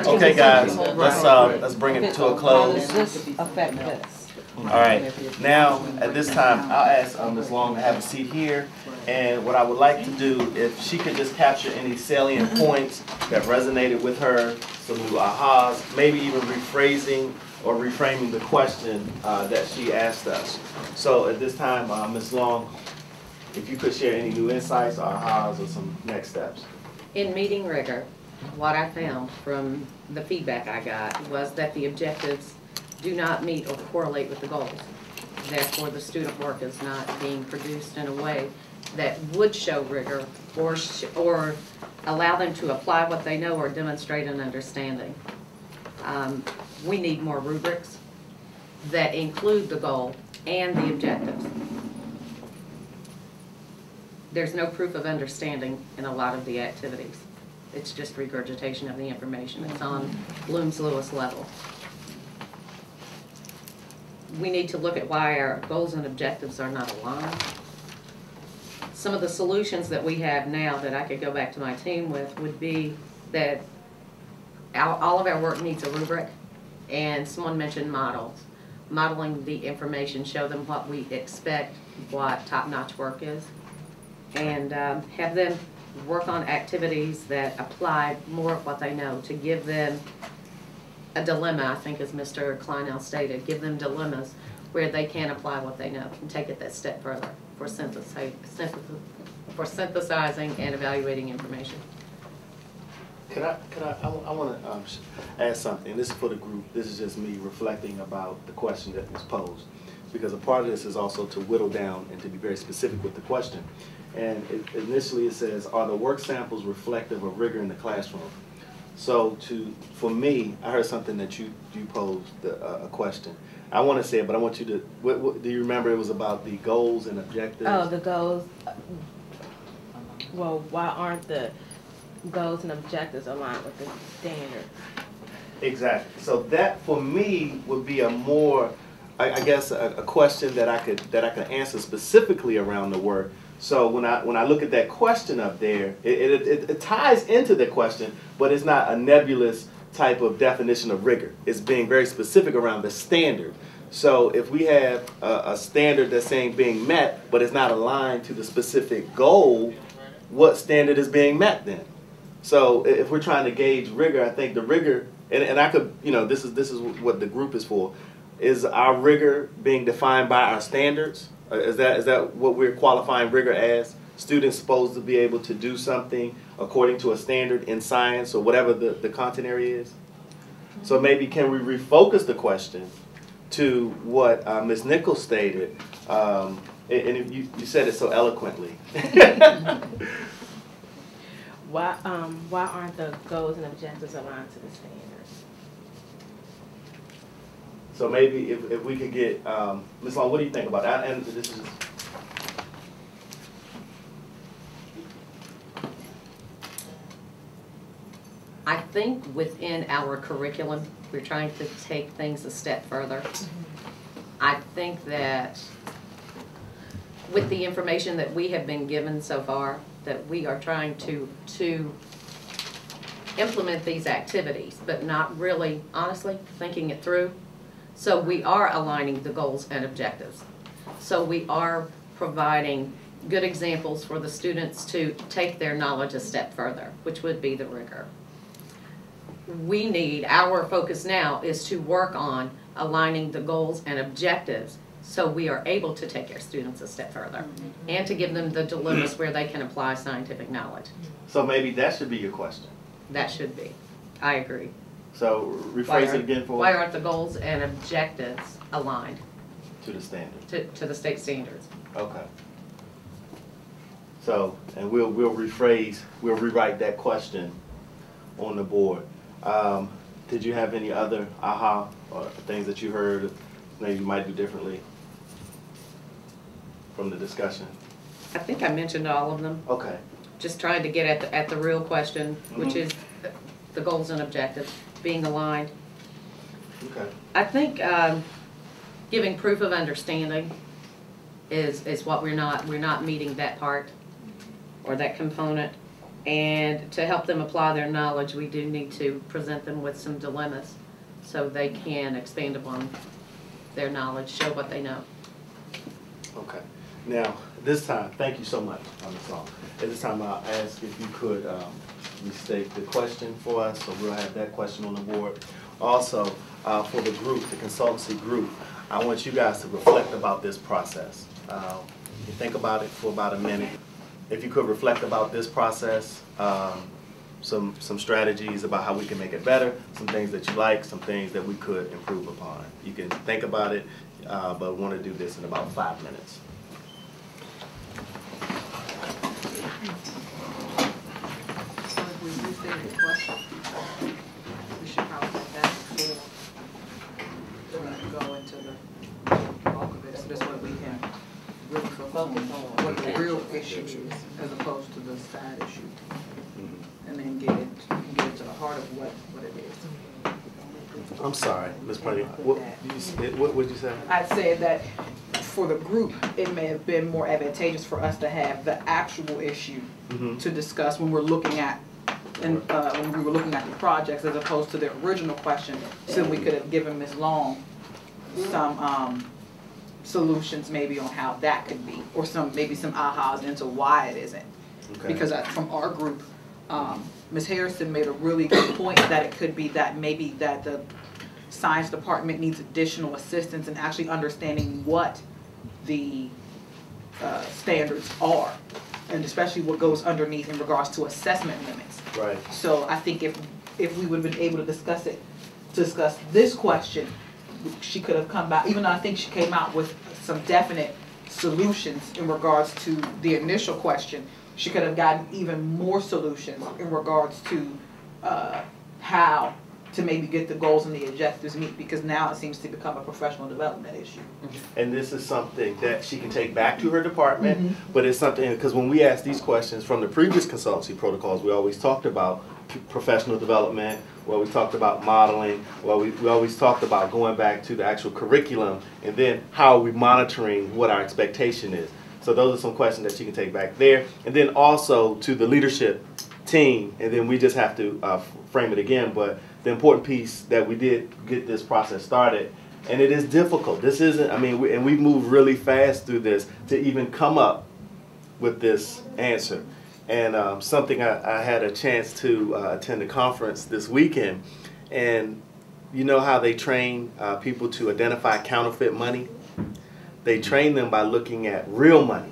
Okay, guys, let's bring it to a close. How does this affect this? All right. Now, at this time, I'll ask Ms. Long to have a seat here. And what I would like to do, if she could just capture any salient points that resonated with her, some new ahas, maybe even rephrasing or reframing the question that she asked us. So at this time, Ms. Long, if you could share any new insights, ahas, or some next steps. In meeting rigor, what I found from the feedback I got was that the objectives do not meet or correlate with the goals. Therefore, the student work is not being produced in a way that would show rigor or allow them to apply what they know or demonstrate an understanding. We need more rubrics that include the goal and the objectives. There's no proof of understanding in a lot of the activities. It's just regurgitation of the information. It's on Bloom's Lewis level. We need to look at why our goals and objectives are not aligned. Some of the solutions that we have now that I could go back to my team with would be that all of our work needs a rubric, and someone mentioned models. Modeling the information, show them what we expect, what top-notch work is, and have them work on activities that apply more of what they know to give them a dilemma, I think as Mr. Kleinell stated, give them dilemmas where they can apply what they know and take it that step further for synthesizing and evaluating information. I want to add something. This is for the group. This is just me reflecting about the question that was posed. Because a part of this is also to whittle down and to be very specific with the question. And initially it says, are the work samples reflective of rigor in the classroom? So for me, I heard something that you posed, a question. I want to say it, but I want you to, do you remember it was about the goals and objectives? Oh, the goals. Well, why aren't the goals and objectives aligned with the standard? Exactly. So that for me would be a more, I guess, a question that I could answer specifically around the work. So when I look at that question up there, it ties into the question, but it's not a nebulous type of definition of rigor. It's being very specific around the standard. So if we have a standard that's saying being met, but it's not aligned to the specific goal, what standard is being met then? So if we're trying to gauge rigor, I think the rigor, and I could, this is what the group is for. Is our rigor being defined by our standards? Is that what we're qualifying rigor as? Students supposed to be able to do something according to a standard in science or whatever the content area is? So maybe can we refocus the question to what Ms. Nichols stated, and you said it so eloquently. Why aren't the goals and objectives aligned to the standards? So maybe if we could get, Ms. Long, what do you think about that? And this is, I think within our curriculum, we're trying to take things a step further. I think that with the information that we have been given so far, that we are trying to implement these activities, but not really, honestly, thinking it through. So we are aligning the goals and objectives. So we are providing good examples for the students to take their knowledge a step further, which would be the rigor. Our focus now is to work on aligning the goals and objectives so we are able to take our students a step further and to give them the dilemmas where they can apply scientific knowledge. So maybe that should be your question. That should be. I agree. So rephrase it again for why aren't the goals and objectives aligned to the standard? To the state standards. Okay. So, and we'll rewrite that question on the board. Did you have any other aha or things that you heard maybe you might do differently from the discussion? I think I mentioned all of them. Okay. Just trying to get at the real question, which is the goals and objectives being aligned. Okay. I think giving proof of understanding is what we're not meeting that part or that component, And to help them apply their knowledge, we do need to present them with some dilemmas so they can expand upon their knowledge, show what they know. Okay. Now, this time, thank you so much, Ms. Long. At this time, I'll ask if you could restate the question for us, so we'll have that question on the board. Also, for the group, the consultancy group, I want you guys to reflect about this process. You think about it for about a minute. If you could reflect about this process, some strategies about how we can make it better, some things that you like, some things that we could improve upon. You can think about it, but we want to do this in about 5 minutes. So if we restate the question, we should probably have that before we go into the bulk of it. So this way we can really focus on what the real issue is as opposed to the side issue. And then get to the heart of what it is. I'm sorry, Ms. Purdy. What would you say? I'd say that for the group, it may have been more advantageous for us to have the actual issue to discuss when we're looking at, and when we were looking at the projects, as opposed to the original question, so we could have given Ms. Long some solutions maybe on how that could be, or maybe some ahas into why it isn't. Okay. Because from our group, Ms. Harrison made a really good point that it could be that maybe that the science department needs additional assistance in actually understanding what the standards are, and especially what goes underneath in regards to assessment limits. Right. So I think if we would have been able to discuss this question, she could have come back, even though I think she came out with some definite solutions in regards to the initial question. She could have gotten even more solutions in regards to how to maybe get the goals and the objectives meet, because now it seems to become a professional development issue. And this is something that she can take back to her department, but it's something, because when we asked these questions from the previous consultancy protocols, we always talked about professional development, we always talked about modeling, we always talked about going back to the actual curriculum, and then how are we monitoring what our expectation is. So those are some questions that she can take back there. And then also to the leadership team, and then we just have to frame it again, but the important piece that we did get this process started, and it is difficult. This isn't, I mean, and we moved really fast through this to even come up with this answer. And something I had a chance to attend a conference this weekend, and you know how they train people to identify counterfeit money? They train them by looking at real money.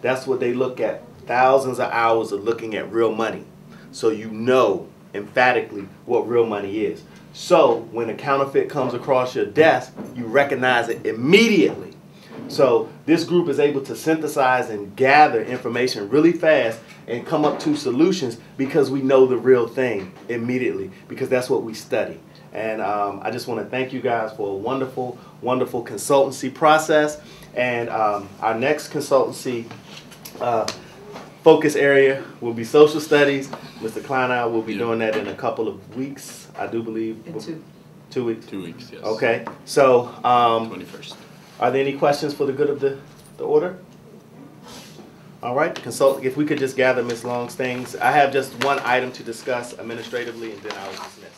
That's what they look at, thousands of hours of looking at real money. So you know emphatically what real money is. So when a counterfeit comes across your desk, you recognize it immediately. So this group is able to synthesize and gather information really fast and come up to solutions because we know the real thing immediately, because that's what we study. And I just want to thank you guys for a wonderful, wonderful consultancy process. And our next consultancy focus area will be social studies. Mr. Kleinow will be doing that in a couple of weeks, I do believe. In 2 weeks? 2 weeks, yes. Okay. So 21st. Are there any questions for the good of the order? All right, if we could just gather Ms. Long's things. I have just one item to discuss administratively, and then I will dismiss.